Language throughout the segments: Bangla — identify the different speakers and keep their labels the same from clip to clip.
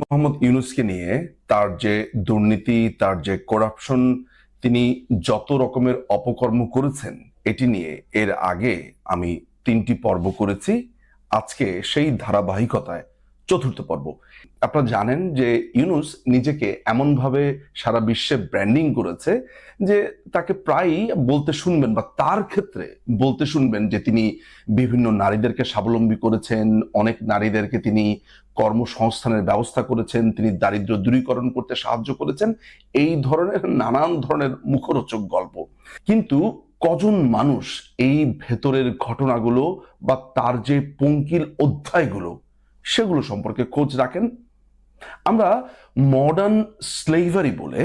Speaker 1: মোহাম্মদ ইউনূসকে নিয়ে তার যে দুর্নীতি, তার যে করাপশন, তিনি যত রকমের অপকর্ম করেছেন, এটি নিয়ে এর আগে আমি 3টি পর্ব করেছি। আজকে সেই ধারাবাহিকতায় চতুর্থ পর্ব। আপনারা জানেন যে ইউনূস নিজেকে এমনভাবে সারা বিশ্বে ব্র্যান্ডিং করেছে যে তাকে প্রায়ই বলতে শুনবেন, বা তার ক্ষেত্রে বলতে শুনবেন যে তিনি বিভিন্ন নারীদেরকে স্বাবলম্বী করেছেন, অনেক নারীদেরকে তিনি কর্মসংস্থানের ব্যবস্থা করেছেন, তিনি দারিদ্র্য দূরীকরণ করতে সাহায্য করেছেন, এই ধরনের নানান ধরনের মুখরোচক গল্প। কিন্তু কজন মানুষ এই ভেতরের ঘটনাগুলো বা তার যে পঙ্কিল অধ্যায়গুলো সেগুলো সম্পর্কে খোঁজ রাখেন? আমরা মডার্ন স্লেভারি বলে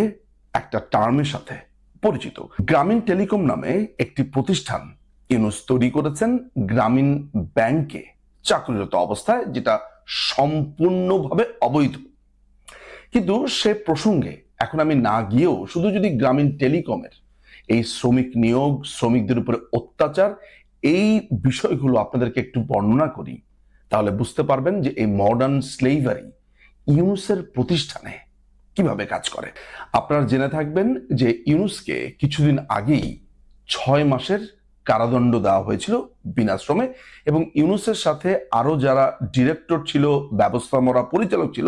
Speaker 1: একটা টার্মের সাথে পরিচিত। গ্রামীণ টেলিকম নামে একটি প্রতিষ্ঠান ইউনূস তৈরি করেছেন গ্রামীণ ব্যাংকে চাকরিরত অবস্থায়, যেটা সম্পূর্ণভাবে অবৈধ। কিন্তু সে প্রসঙ্গে এখন আমি না গিয়েও শুধু যদি গ্রামীণ টেলিকমের এই শ্রমিক নিয়োগ, শ্রমিকদের উপরে অত্যাচার, এই বিষয়গুলো আপনাদেরকে একটু বর্ণনা করি, তাহলে বুঝতে পারবেন যে এই মডার্ন স্লেভারি ইউনূসের প্রতিষ্ঠানে কিভাবে কাজ করে। আপনারা জেনে থাকবেন যে ইউনূসকে কিছুদিন আগেই 6 মাসের কারাদণ্ড দেওয়া হয়েছিল বিনাশ্রমে, এবং ইউনূসের সাথে আরো যারা ডিরেক্টর ছিল, ব্যবস্থাপনা পরিচালক ছিল,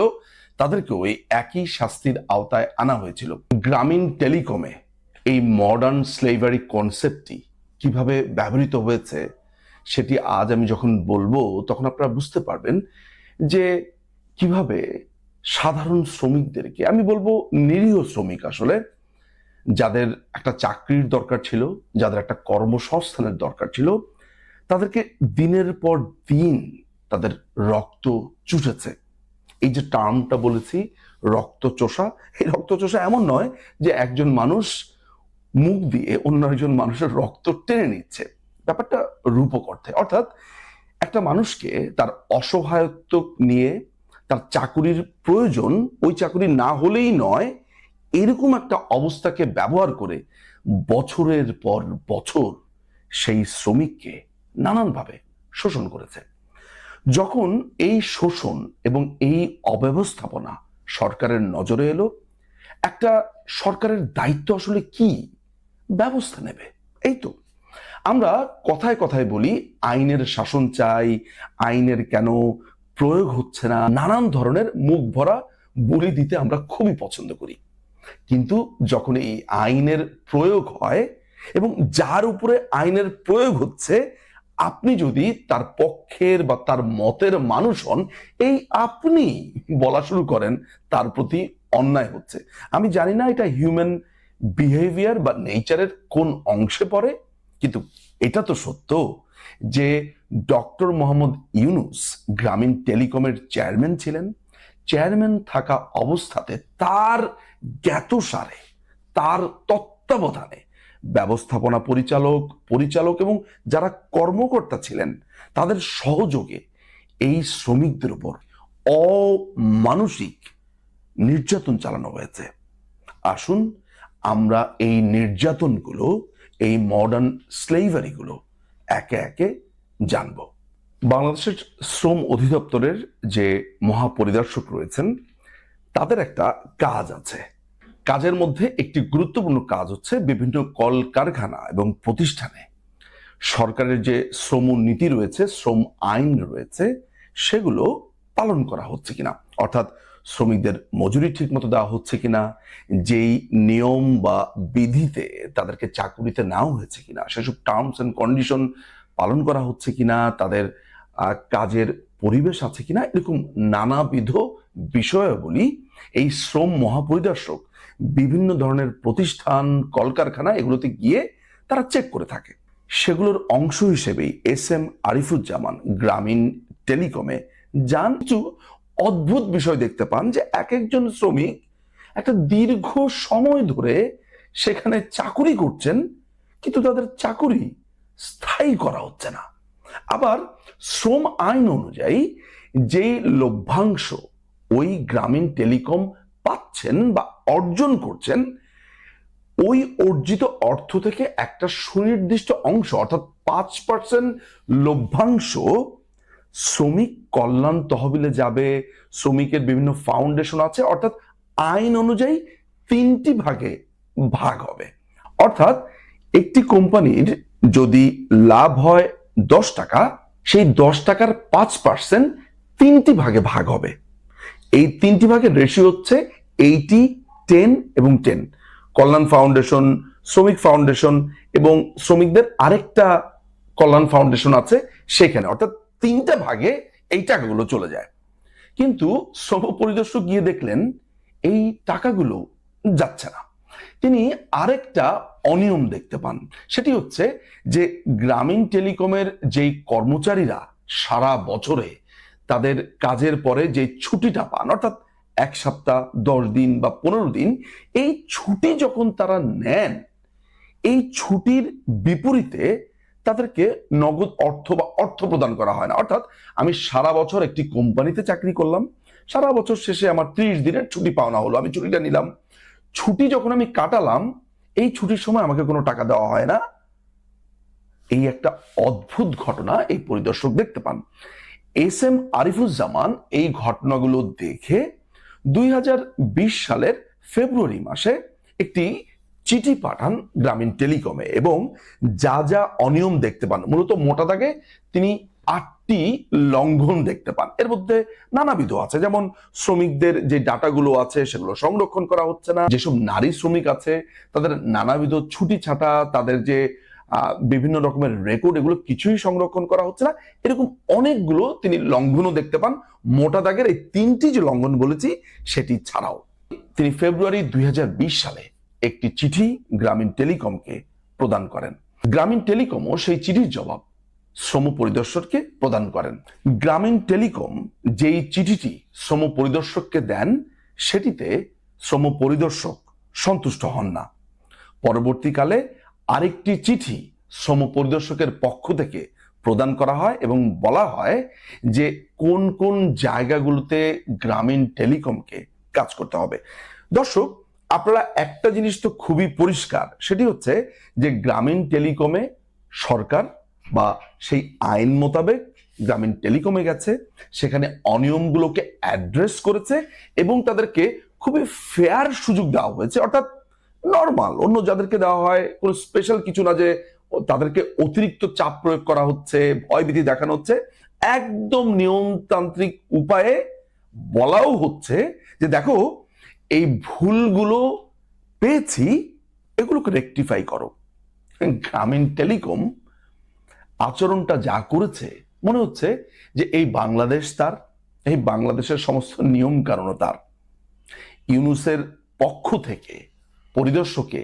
Speaker 1: তাদেরকেও এই একই শাস্তির আওতায় আনা হয়েছিল। গ্রামীণ টেলিকমে এই মডার্ন স্লেভারি কনসেপ্টটি কিভাবে ব্যবহৃত হয়েছে সেটি আজ আমি যখন বলবো, তখন আপনারা বুঝতে পারবেন যে কিভাবে সাধারণ শ্রমিকদেরকে, আমি বলবো নিরীহ শ্রমিক আসলে, যাদের একটা চাকরির দরকার ছিল, যাদের একটা কর্মসংস্থানের দরকার ছিল, তাদেরকে দিনের পর দিন তাদের রক্ত চুষেছে। এই যে টার্মটা বলেছি, রক্ত চোষা, এই রক্ত চোষা এমন নয় যে একজন মানুষ মুখ দিয়ে অন্য একজন মানুষের রক্ত টেনে নিচ্ছে, ব্যাপারটা রূপক অর্থে। অর্থাৎ একটা মানুষকে তার অসহায়ত্ব নিয়ে, তার চাকুরির প্রয়োজন, ওই চাকুরি না হলেই নয়, এরকম একটা অবস্থাকে ব্যবহার করে বছরের পর বছর সেই শ্রমিককে নানানভাবে শোষণ করেছে। যখন এই শোষণ এবং এই অব্যবস্থাপনা সরকারের নজরে এলো, একটা সরকারের দায়িত্ব আসলে কি? ব্যবস্থা নেবে। এই তো আমরা কথায় কথায় বলি আইনের শাসন চাই, আইনের কেন প্রয়োগ হচ্ছে না, নানান ধরনের মুখ ভরা বলি দিতে আমরা খুবই পছন্দ করি। কিন্তু যখন এই আইনের প্রয়োগ হয় এবং যার উপরে আইনের প্রয়োগ হচ্ছে, আপনি যদি তার পক্ষের বা তার মতের মানুষ হন, এই আপনি বলা শুরু করেন তার প্রতি অন্যায় হচ্ছে। আমি জানি না এটা হিউম্যান বিহেভিয়ার বা নেচারের কোন অংশে পড়ে, কিন্তু এটা তো সত্য যে ডক্টর মোহাম্মদ ইউনূস গ্রামীণ টেলিকমের চেয়ারম্যান ছিলেন। চেয়ারম্যান থাকা অবস্থাতে তার জ্ঞাতসারে, তার তত্ত্বাবধানে ব্যবস্থাপনা পরিচালক এবং যারা কর্মকর্তা ছিলেন, তাদের সহযোগে এই শ্রমিকদের উপর অমানসিক নির্যাতন চালানো হয়েছে। আসুন আমরা এই নির্যাতনগুলো, এই মডার্ন স্লেভারিগুলো একে একে জানব। বাংলাদেশের শ্রম অধিদপ্তরের যে মহাপরিদর্শক রয়েছেন, তাদের একটা কাজ আছে। কাজের মধ্যে একটি গুরুত্বপূর্ণ কাজ হচ্ছে বিভিন্ন কলকারখানা এবং প্রতিষ্ঠানে সরকারের যে শ্রম নীতি রয়েছে, শ্রম আইন রয়েছে, সেগুলো পালন করা হচ্ছে কিনা, অর্থাৎ শ্রমিকদের মজুরি ঠিক মতো দেওয়া হচ্ছে কিনা, যেই নিয়ম বা বিধিতে তাদেরকে চাকুরিতে নেওয়া হয়েছে কিনা, সেসব টার্মস এন্ড কন্ডিশন পালন করা হচ্ছে কিনা, তাদের কাজের পরিবেশ আছে কিনা, এরকম নানাবিধ বিষয়াবলী এই শ্রম মহাপরিদর্শক বিভিন্ন ধরনের প্রতিষ্ঠান, কলকারখানা, এগুলোতে গিয়ে তারা চেক করে থাকে। সেগুলোর অংশ হিসেবেই এস.এম. আরিফুজ্জামান গ্রামীণ টেলিকমে যান। কিছু অদ্ভুত বিষয় দেখতে পান যে এক একজন শ্রমিক একটা দীর্ঘ সময় ধরে সেখানে চাকুরি করছেন, কিন্তু তাদের চাকুরি স্থায়ী করা হচ্ছে না। আবার শ্রম আইন অনুযায়ী যেই লভ্যাংশ ওই গ্রামীণ টেলিকম পাচ্ছেন বা অর্জন করছেন, ওই অর্জিত অর্থ থেকে একটা সুনির্দিষ্ট অংশ, অর্থাৎ 5% লভ্যাংশ শ্রমিক কল্যাণ তহবিলে যাবে, শ্রমিকের বিভিন্ন ফাউন্ডেশন আছে, অর্থাৎ আইন অনুযায়ী 3টি ভাগে ভাগ হবে। অর্থাৎ একটি কোম্পানির যদি লাভ হয় 10 টাকা, সেই 10 টাকার 5% 3টি ভাগে ভাগ হবে। এই 3টি ভাগের রেশিও হচ্ছে 80, 10 এবং 10। কল্যাণ ফাউন্ডেশন, শ্রমিক ফাউন্ডেশন এবং শ্রমিকদের আরেকটা কল্যাণ ফাউন্ডেশন আছে সেখানে, অর্থাৎ 3টা ভাগে এই টাকাগুলো চলে যায়। কিন্তু শ্রম পরিদর্শক গিয়ে দেখলেন এই টাকাগুলো যাচ্ছে না। তিনি আরেকটা অনিয়ম দেখতে পান, সেটি হচ্ছে যে গ্রামীণ টেলিকমের যেই কর্মচারীরা সারা বছরে তাদের কাজের পরে যে ছুটিটা পান, অর্থাৎ 1 সপ্তাহ, 10 দিন বা 15 দিন, এই ছুটি যখন তারা নেন, এই ছুটির বিপরীতে তাদেরকে নগদ অর্থ বা অর্থ প্রদান করা হয় না। অর্থাৎ আমি সারা বছর একটি কোম্পানিতে চাকরি করলাম, সারা বছর শেষে আমার 30 দিনের ছুটি পাওনা হলো, আমি ছুটিটা নিলাম, ছুটি যখন আমি কাটালাম এই ছুটির সময় আমাকে কোনো টাকা দেওয়া হয় না। এই একটা অদ্ভুত ঘটনা এই পরিদর্শক দেখতে পান। SM আরিফুজ্জামান এই ঘটনাগুলো দেখে 2020 সালের ফেব্রুয়ারি মাসে একটি চিঠি পাঠান গ্রামীণ টেলিকমে এবং যা যা অনিয়ম দেখতে পান, মূলত মোটা দাগে তিনি 8টি লঙ্ঘন দেখতে পান। এর মধ্যে নানাবিধ আছে, যেমন শ্রমিকদের যে ডাটাগুলো আছে সেগুলো সংরক্ষণ করা হচ্ছে না, যেসব নারী শ্রমিক আছে তাদের নানাবিধ ছুটি ছাটা, তাদের যে বিভিন্ন রকমের রেকর্ড, এগুলো কিছুই সংরক্ষণ করা হচ্ছে না। এরকম অনেকগুলো তিনি লঙ্ঘনও দেখতে পান। মোটা দাগের এই 3টি যে লঙ্ঘন বলেছি সেটি ছাড়াও তিনি ফেব্রুয়ারি 2020 সালে একটি চিঠি গ্রামীণ টেলিকমকে প্রদান করেন। গ্রামীণ টেলিকমও সেই চিঠির জবাব শ্রম পরিদর্শককে প্রদান করেন। গ্রামীণ টেলিকম যেই চিঠিটি শ্রম পরিদর্শককে দেন সেটিতে শ্রম পরিদর্শক সন্তুষ্ট হন না। পরবর্তীকালে আরেকটি চিঠি শ্রম পরিদর্শকের পক্ষ থেকে প্রদান করা হয় এবং বলা হয় যে কোন কোন জায়গাগুলোতে গ্রামীণ টেলিকমকে কাজ করতে হবে। দর্শক, আপনারা একটা জিনিস তো খুবই পরিষ্কার, সেটি হচ্ছে যে গ্রামীণ টেলিকমে সরকার বা সেই আইন মোতাবেক গ্রামীণ টেলিকমে গেছে, সেখানে অনিয়মগুলোকে অ্যাড্রেস করেছে এবং তাদেরকে খুবই ফেয়ার সুযোগ দেওয়া হয়েছে। অর্থাৎ নর্মাল অন্য যাদেরকে দেওয়া হয়, কোনো স্পেশাল কিছু না যে তাদেরকে অতিরিক্ত চাপ প্রয়োগ করা হচ্ছে, ভয়ভীতি দেখানো হচ্ছে। একদম নিয়মতান্ত্রিক উপায়ে বলাও হচ্ছে যে দেখো এই ভুলগুলো পেয়েছি, এগুলোকে রেকটিফাই করো। গ্রামীণ টেলিকম আচরণটা যা করেছে মনে হচ্ছে যে এই বাংলাদেশ তার, এই বাংলাদেশের সমস্ত নিয়ম কানুনও তার। ইউনূসের পক্ষ থেকে পরিদর্শকে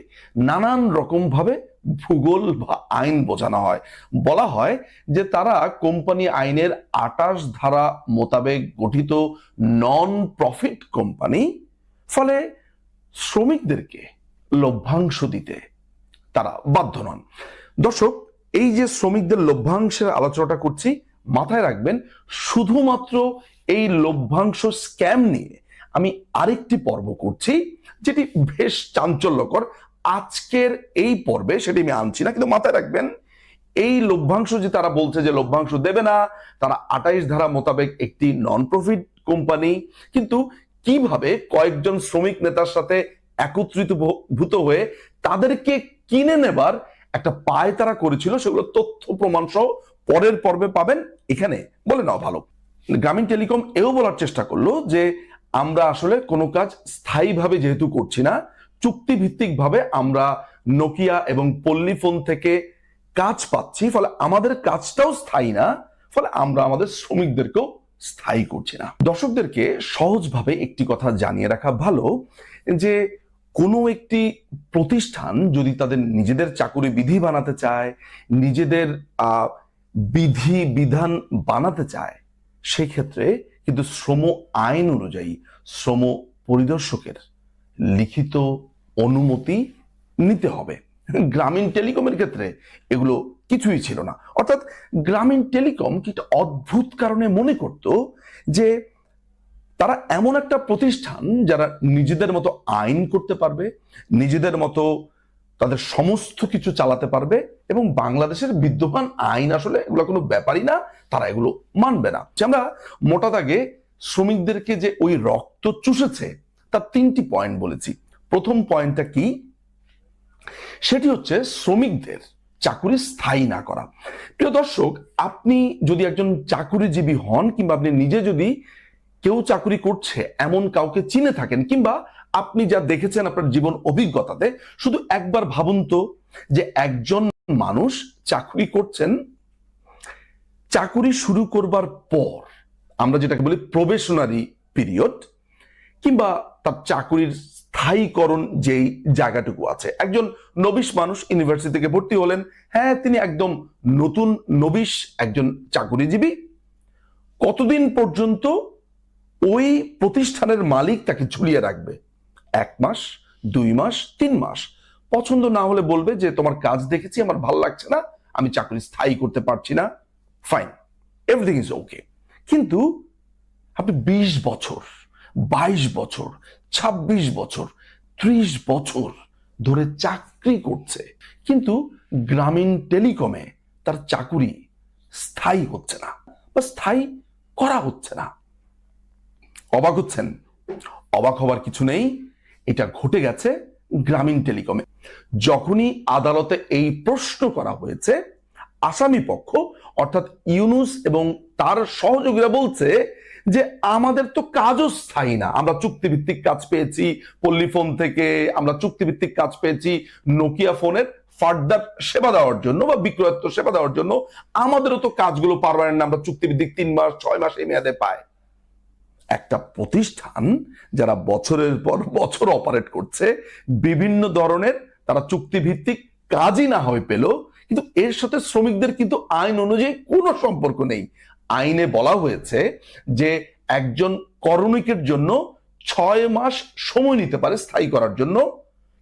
Speaker 1: নানান রকম ভাবে ভূগোল বা আইন বোঝানো হয়। বলা হয় যে তারা কোম্পানি আইনের 28 ধারা মোতাবেক গঠিত নন প্রফিট কোম্পানি, ফলে শ্রমিকদেরকে লভ্যাংশ দিতে তারা বাধ্য নন। দর্শক, এই যে শ্রমিকদের লভ্যাংশের আলোচনাটা করছি, মাথায় রাখবেন শুধুমাত্র এই লভ্যাংশ স্ক্যাম নিয়ে আমি আরেকটি পর্ব করছি যেটি বেশ চাঞ্চল্যকর। আজকের এই পর্বে সেটি আমি আনছি না, কিন্তু মাথায় রাখবেন এই লভ্যাংশ যে তারা বলছে যে লভ্যাংশ দেবে না, তারা 28 ধারা মোতাবেক একটি নন প্রফিট কোম্পানি, কিন্তু কিভাবে কয়েকজন শ্রমিক নেতার সাথে একত্রিত ভূত হয়ে তাদেরকে কিনে নেবার একটা পায় তারা করেছিল, সেগুলো তথ্য প্রমাণ সহ পরের পর্বে পাবেন। এখানে বলে নাও ভালো। গ্রামীণ টেলিকম এও বলার চেষ্টা করলো যে আমরা আসলে কোনো কাজ স্থায়ীভাবে যেহেতু করছি না, চুক্তিভিত্তিক ভাবে আমরা নোকিয়া এবং পল্লীফোন থেকে কাজ পাচ্ছি, ফলে আমাদের কাজটাও স্থায়ী না, ফলে আমরা আমাদের শ্রমিকদেরকেও স্থায়ী করছি না। দর্শকদেরকে সহজভাবে একটি কথা জানিয়ে রাখা ভালো যে কোনো একটি প্রতিষ্ঠান যদি তাদের নিজেদের চাকুরি বিধি বানাতে চায়, নিজেদের বিধি বিধান বানাতে চায়, সেই ক্ষেত্রে কিন্তু শ্রম আইন অনুযায়ী শ্রম পরিদর্শকের লিখিত অনুমতি নিতে হবে। গ্রামীণ টেলিকমের ক্ষেত্রে এগুলো কিছুই ছিল না। অর্থাৎ গ্রামীণ টেলিকম কি একটা অদ্ভুত কারণে মনে করত যে তারা এমন একটা প্রতিষ্ঠান যারা নিজেদের মতো আইন করতে পারবে, নিজেদের মতো তাদের সমস্ত কিছু চালাতে পারবে এবং বাংলাদেশের বিদ্যমান আইন আসলে এগুলো কোনো ব্যাপারই না, তারা এগুলো মানবে না। আমরা মোটা দাগে শ্রমিকদেরকে যে ওই রক্ত চুষেছে তার 3টি পয়েন্ট বলেছি। প্রথম পয়েন্টটা কি? সেটি হচ্ছে শ্রমিকদের চাকুরি স্থায়ী না করা। প্রিয় দর্শক, আপনি যদি একজন চাকুরিজীবী হন কিংবা আপনি নিজে যদি কেউ চাকরি করছে এমন কাউকে চিনে থাকেন কিংবা আপনি যা দেখেছেন আপনার জীবন অভিজ্ঞতাতে, শুধু একবার ভাবুন তো যে একজন মানুষ চাকরি করছেন, চাকরি শুরু করবার পর আমরা যেটাকে বলি প্রবেশনারি পিরিয়ড কিংবা তার চাকরির স্থায়ীকরণ যেই জায়গাটুকু আছে, একজন নবিশ মানুষ ইউনিভার্সিটি থেকে ভর্তি হলেন, হ্যাঁ তিনি একদম নতুন নবিশ একজন চাকরিজীবী, কতদিন পর্যন্ত ওই প্রতিষ্ঠানের মালিক তাকে ঝুলিয়ে রাখবে? 1 মাস, 2 মাস, 3 মাস। পছন্দ না হলে বলবে যে তোমার কাজ দেখেছি, আমার ভালো লাগছে না, আমি চাকরি স্থায়ী করতে পারছি না, ফাইন, এভরিথিং ইজ ওকে। কিন্তু আপনি 20 বছর, 22 বছর, 26 বছর, 30 বছর ধরে চাকরি করছে, কিন্তু গ্রামীণ টেলিকমে তার চাকুরি স্থায়ী হচ্ছে না বা স্থায়ী করা হচ্ছে না। অবাক হচ্ছেন? অবাক হবার কিছু নেই, এটা ঘটে গেছে গ্রামীণ টেলিকমে। যখনই আদালতে এই প্রশ্ন করা হয়েছে, আসামি পক্ষ অর্থাৎ ইউনুস এবং তার সহযোগীরা বলছে যে আমাদের তো কাজও স্থায়ী না, আমরা চুক্তিভিত্তিক কাজ পেয়েছি পল্লীফোন থেকে, আমরা চুক্তিভিত্তিক কাজ পেয়েছি নোকিয়া ফোনের ফার্দার সেবা দেওয়ার জন্য বা বিক্রয়োত্তর সেবা দেওয়ার জন্য, আমাদেরও তো কাজগুলো পার্মানেন্ট না, আমরা চুক্তিভিত্তিক 3 মাস 6 মাস এই মেয়াদে পাই। একটা প্রতিষ্ঠান যারা বছরের পর বছর অপারেট করছে, বিভিন্ন ধরনের তারা চুক্তিভিত্তিক কাজই না হয় পেল, কিন্তু এর সাথে শ্রমিকদের কিন্তু আইন অনুযায়ী কোনো সম্পর্ক নেই। আইনে বলা হয়েছে যে একজন কর্মীকের জন্য 6 মাস সময় নিতে পারে স্থায়ী করার জন্য,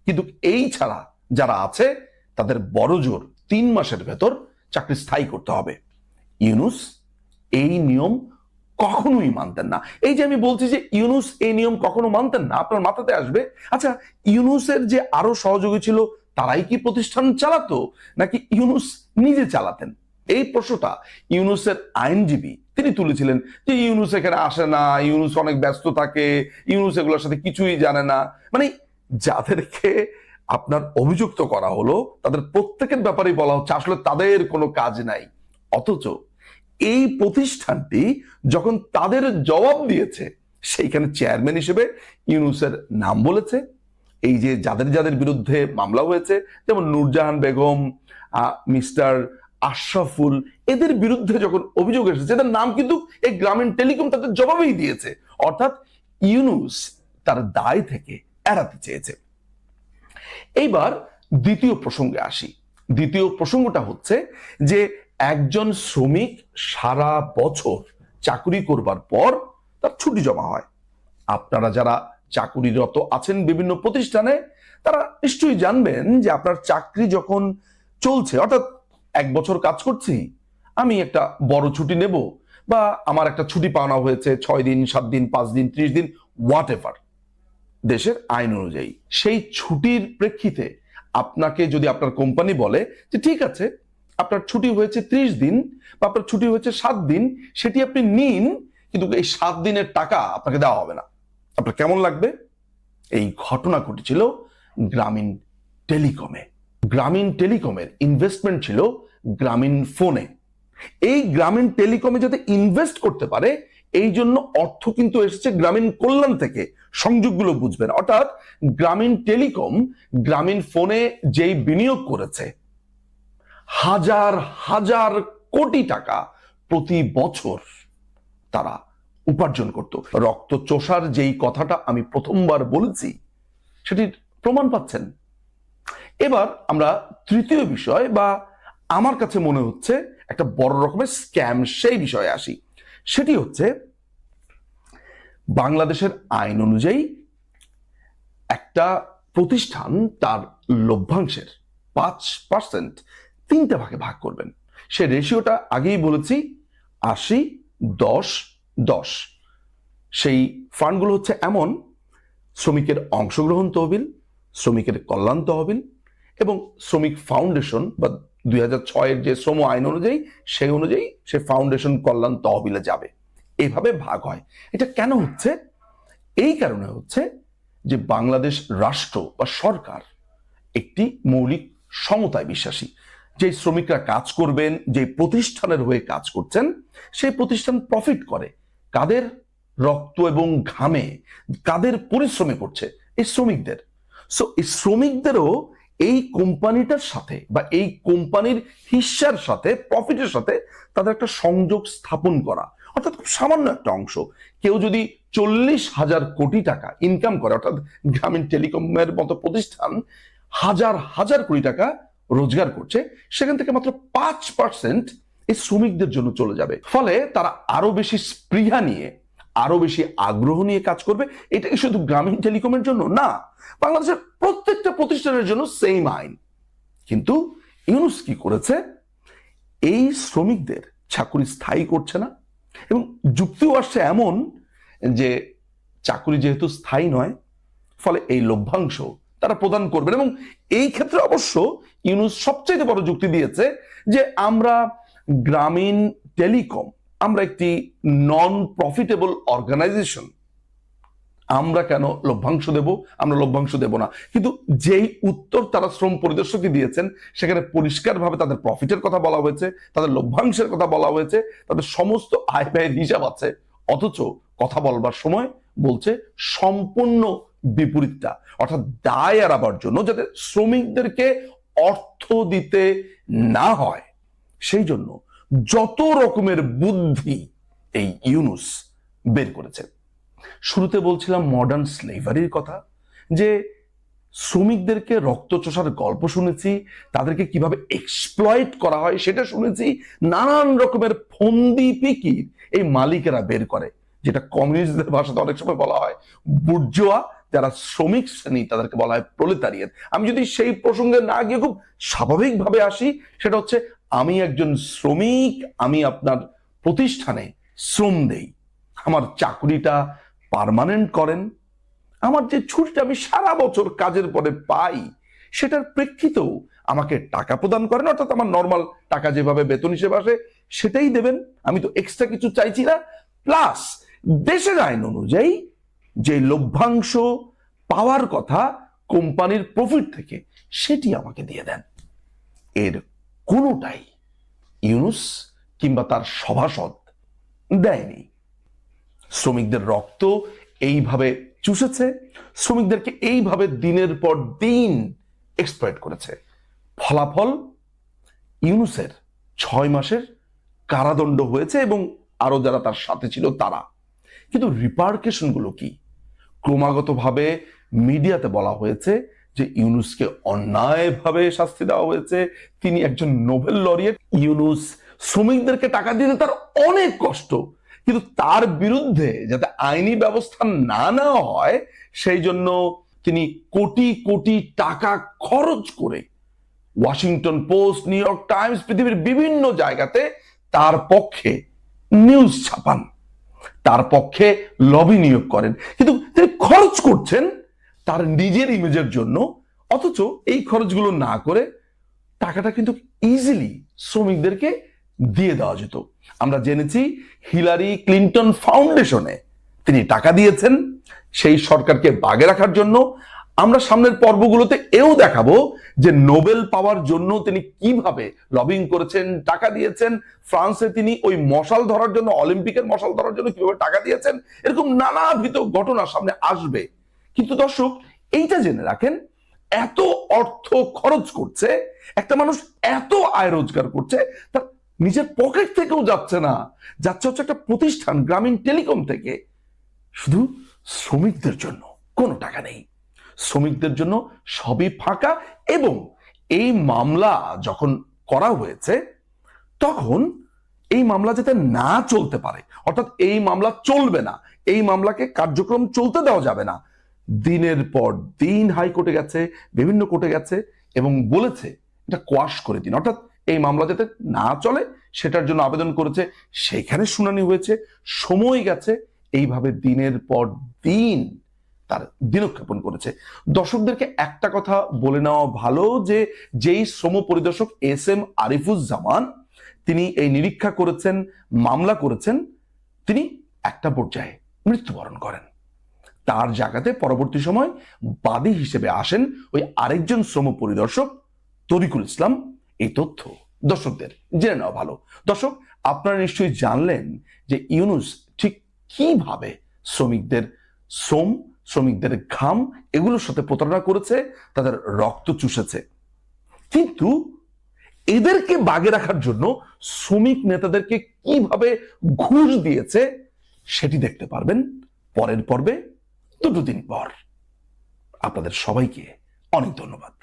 Speaker 1: কিন্তু এই ছাড়া যারা আছে তাদের বড়জোর 3 মাসের ভেতর চাকরি স্থায়ী করতে হবে। ইউনুস এই নিয়ম কখনোই মানতেন না। এই যে আমি বলছি যে ইউনুস এই নিয়ম কখনো মানতেন না, আপনার মাথাতে আসবে আচ্ছা ইউনুসের যে আরো সহযোগী ছিল তারাই কি প্রতিষ্ঠান চালাতো নাকি ইউনুস নিজে চালাতেন? এই প্রশ্নটা ইউনুসের আইনজীবী তিনি তুলেছিলেন যে ইউনুস এখানে আসে না, ইউনুস অনেক ব্যস্ত থাকে, ইউনুস এগুলোর সাথে কিছুই জানে না। মানে যাদেরকে আপনার অভিযুক্ত করা হলো তাদের প্রত্যেকের ব্যাপারেই বলা হচ্ছে আসলে তাদের কোনো কাজ নাই। অথচ এই প্রতিষ্ঠানটি যখন তাদের জবাব দিয়েছে সেইখানে চেয়ারম্যান হিসেবে ইউনুসের নাম বলেছে। এই যে যাদের যাদের বিরুদ্ধে মামলা হয়েছে, যেমন নূরজাহান বেগম, মিস্টার আশরাফুল, এদের বিরুদ্ধে যখন অভিযোগ এসেছে এদের নাম কিন্তু এই গ্রামীণ টেলিকম তাদের জবাবেই দিয়েছে। অর্থাৎ ইউনুস তার দায় থেকে এড়াতে চেয়েছে। এইবার দ্বিতীয় প্রসঙ্গে আসি। দ্বিতীয় প্রসঙ্গটা হচ্ছে যে একজন শ্রমিক সারা বছর চাকরি করবার পর তার ছুটি জমা হয়। আপনারা যারা চাকরিরত আছেন বিভিন্ন প্রতিষ্ঠানে তারা নিশ্চয়ই জানবেন যে আপনার চাকরি যখন চলছে, অর্থাৎ 1 বছর কাজ করছি, আমি একটা বড় ছুটি নেব বা আমার একটা ছুটি পাওনা হয়েছে 6 দিন, 7 দিন, 5 দিন, 30 দিন, হোয়াট এভার দেশের আইন অনুযায়ী, সেই ছুটির প্রেক্ষিতে আপনাকে যদি আপনার কোম্পানি বলে যে ঠিক আছে আপনার ছুটি হয়েছে 30 দিন বা আপনার ছুটি হয়েছে 7 দিন, সেটি আপনি নিন, কিন্তু এই 7 দিনের টাকা আপনাকে দেওয়া হবে না, আপনার কেমন লাগবে? এই ঘটনা ঘটেছিল গ্রামীণ টেলিকমে। গ্রামীণ টেলিকমের ইনভেস্টমেন্ট ছিল গ্রামীণ ফোনে। এই গ্রামীণ টেলিকমে যাতে ইনভেস্ট করতে পারে এই জন্য অর্থ কিন্তু এসেছে গ্রামীণ কল্যাণ থেকে। সংযোগগুলো বুঝবেন, অর্থাৎ গ্রামীণ টেলিকম গ্রামীণ ফোনে যেই বিনিয়োগ করেছে হাজার হাজার কোটি টাকা প্রতি বছর তারা উপার্জন করত। রক্ত চোষার যেই কথাটা আমি প্রথমবার বলেছি সেটির প্রমাণ পাচ্ছেন। এবার আমরা তৃতীয় বিষয় বা আমার কাছে মনে হচ্ছে একটা বড় রকমের স্ক্যাম সেই বিষয়ে আসি। সেটি হচ্ছে বাংলাদেশের আইন অনুযায়ী একটা প্রতিষ্ঠান তার লভ্যাংশের 5% 3টে ভাগে ভাগ করবেন। সে রেশিওটা আগেই বলেছি 80-10-10। সেই ফান্ডগুলো হচ্ছে এমন: শ্রমিকের অংশগ্রহণ তহবিল, শ্রমিকের কল্যাণ তহবিল এবং শ্রমিক ফাউন্ডেশন বা 2006-এর যে শ্রম আইন অনুযায়ী সেই অনুযায়ী সে ফাউন্ডেশন কল্যাণ তহবিলে যাবে, এভাবে ভাগ হয়। এটা কেন হচ্ছে? এই কারণে হচ্ছে যে বাংলাদেশ রাষ্ট্র বা সরকার একটি মৌলিক সমতায় বিশ্বাসী। যে শ্রমিকরা কাজ করবেন, যে প্রতিষ্ঠানের হয়ে কাজ করছেন, সেই প্রতিষ্ঠান প্রফিট করে কাদের? রক্ত এবং ঘামে, কাদের পরিশ্রমে করছে? এই শ্রমিকদের। সো এই শ্রমিকদেরও এই কোম্পানিটার সাথে বা এই কোম্পানির হিস্সার সাথে, প্রফিটের সাথে তাদের একটা সংযোগ স্থাপন করা, অর্থাৎ খুব সামান্য একটা অংশ। কেউ যদি 40,000 কোটি টাকা ইনকাম করে, অর্থাৎ গ্রামীণ টেলিকমের মতো প্রতিষ্ঠান হাজার হাজার কোটি টাকা রোজগার করছে, সেখান থেকে মাত্র 5% এই শ্রমিকদের জন্য চলে যাবে। ফলে তারা আরো বেশি স্পৃহা নিয়ে, আরো বেশি আগ্রহ নিয়ে কাজ করবে। এটা কি শুধু গ্রামীণ টেলিকমের জন্য না, বাংলাদেশের প্রত্যেকটা প্রতিষ্ঠানের জন্য সেম আইন। কিন্তু ইউনূস কি করেছে? এই শ্রমিকদের চাকরি স্থায়ী করছে না, এবং যুক্তিও আসছে এমন যে চাকরি যেহেতু স্থায়ী নয়, ফলে এই লভ্যাংশ তারা প্রদান করবেন। এবং এই ক্ষেত্রে অবশ্য ইউনূস সবচেয়ে বড় যুক্তি দিয়েছে যে আমরা গ্রামীণ টেলিকম, আমরা একটি নন প্রফিটেবল অর্গানাইজেশন, আমরা কেন লভ্যাংশ দেব? আমরা লভ্যাংশ দেব না। কিন্তু যেই উত্তর তারা শ্রম পরিদর্শককে দিয়েছেন, সেখানে পরিষ্কারভাবে তাদের প্রফিটের কথা বলা হয়েছে, তাদের লভ্যাংশের কথা বলা হয়েছে, তাদের সমস্ত আয় ব্যয়ের হিসাব আছে। অথচ কথা বলবার সময় বলছে সম্পূর্ণ বিপরীতটা, অর্থাৎ দায় এড়াবার জন্য, যাতে শ্রমিকদেরকে অর্থ দিতে না হয়, সেই জন্য যত রকমের বুদ্ধি এই ইউনূস বের করেছে। শুরুতে বলছিলাম মডার্ন স্লেভারির কথা, যে শ্রমিকদেরকে রক্তচোষার গল্প শুনেছি, তাদেরকে কিভাবে এক্সপ্লয়েট করা হয় সেটা শুনেছি, নানান রকমের ফন্দি ফিকির এই মালিকেরা বের করে, যেটা কমিউনিস্টদের ভাষাতে অনেক সময় বলা হয় বুর্জোয়া। যারা শ্রমিক শ্রেণী তাদেরকে বলা হয় প্রোলেতারিয়েট। আমি যদি সেই প্রসঙ্গে না গিয়ে খুব স্বাভাবিকভাবে আসি, সেটা হচ্ছে আমি একজন শ্রমিক, আমি আপনার প্রতিষ্ঠানে শ্রম দেই, আমার চাকরিটা পার্মানেন্ট করেন, আমার যে ছুটিটা আমি সারা বছর কাজের পরে পাই, সেটার প্রেক্ষিতেও আমাকে টাকা প্রদান করেন, অর্থাৎ আমার নর্মাল টাকা যেভাবে বেতন হিসেবে আসে সেটাই দেবেন, আমি তো এক্সট্রা কিছু চাইছি না। প্লাস দেশের আইন অনুযায়ী যে লভ্যাংশ পাওয়ার কথা কোম্পানির প্রফিট থেকে, সেটি আমাকে দিয়ে দেন। এর কোনোটাই ইউনূস কিংবা তার সভাসদ দেয়নি। শ্রমিকদের রক্ত এইভাবে চুষেছে, শ্রমিকদেরকে এইভাবে দিনের পর দিন এক্সপ্লয়েট করেছে। ফলাফল ইউনূসের 6 মাসের কারাদণ্ড হয়েছে, এবং আরো যারা তার সাথে ছিল তারা। কিন্তু রিপারকেশন গুলো কি? ক্রমাগতভাবে মিডিয়াতে বলা হয়েছে যে ইউনূসকে অন্যায়ভাবে শাস্তি দেওয়া হয়েছে, তিনি একজন নোবেল লরিয়েট। ইউনূস শ্রমিকদেরকে টাকা দিতে তার অনেক কষ্ট, কিন্তু তার বিরুদ্ধে যাতে আইনি ব্যবস্থা না নেওয়া হয়, সেই জন্য তিনি কোটি কোটি টাকা খরচ করে Washington post, new York Times, পৃথিবীর বিভিন্ন জায়গাতে তার পক্ষে নিউজ ছাপান, তার পক্ষে লবি নিয়োগ করেন। কিন্তু তিনি খরচ করছেন তার নিজের ইমেজের জন্য, অথচ এই খরচগুলো না করে টাকাটা কিন্তু ইজিলি শ্রমিকদেরকে দিয়ে দেওয়া যেত। আমরা জেনেছি হিলারি ক্লিন্টন ফাউন্ডেশনে তিনি টাকা দিয়েছেন সেই সরকারকে বাগে রাখার জন্য। আমরা সামনের পর্বগুলোতে এও দেখাবো যে নোবেল পাওয়ার জন্য তিনি কিভাবে লবিং করেছেন, টাকা দিয়েছেন। ফ্রান্সে তিনি ওই মশাল ধরার জন্য, অলিম্পিকের মশাল ধরার জন্য কিভাবে টাকা দিয়েছেন, এরকম নানাবিধ ঘটনা সামনে আসবে। কিন্তু দর্শক, এইটা জেনে রাখেন, এত অর্থ খরচ করছে একটা মানুষ, এত আয় রোজগার করছে, তার নিজের পকেট থেকেও যাচ্ছে না, যাচ্ছে হচ্ছে একটা প্রতিষ্ঠান গ্রামীণ টেলিকম থেকে। শুধু শ্রমিকদের জন্য কোনো টাকা নেই, শ্রমিকদের জন্য সবই ফাঁকা। এবং এই মামলা যখন করা হয়েছে, তখন এই মামলা যাতে না চলতে পারে, অর্থাৎ এই মামলা চলবে না, এই মামলাকে কার্যক্রম চলতে দেওয়া যাবে না, দিনের পর দিন হাইকোর্টে গেছে, বিভিন্ন কোর্টে গেছে, এবং বলেছে এটা কোয়াশ করে দিন, অর্থাৎ এই মামলা যাতে না চলে সেটার জন্য আবেদন করেছে। সেখানে শুনানি হয়েছে, সময় গেছে, এইভাবে দিনের পর দিন তার দিনক্ষেপণ করেছে। দর্শকদেরকে একটা কথা বলে নেওয়া ভালো যে যেই শ্রম পরিদর্শক এস এম আরিফুজ্জামান তিনি এই নিরীক্ষা করেছেন, মামলা করেছেন, তিনি একটা পর্যায়ে মৃত্যুবরণ করেন। তার জায়গাতে পরবর্তী সময় বাদী হিসেবে আসেন ওই আরেকজন শ্রম পরিদর্শক তরিকুল ইসলাম। এই তথ্য দর্শকদের জেনে নেওয়া ভালো। দর্শক, আপনারা নিশ্চয়ই জানলেন যে ইউনূস ঠিক কিভাবে শ্রমিকদের শ্রম, শ্রমিকদের ঘাম এগুলোর সাথে প্রতারণা করেছে, তাদের রক্ত চুষেছে। কিন্তু এদেরকে বাগে রাখার জন্য শ্রমিক নেতাদেরকে কিভাবে ঘুষ দিয়েছে সেটি দেখতে পারবেন পরের পর্বে, দুটো দিন পর। আপনাদের সবাইকে অনেক ধন্যবাদ।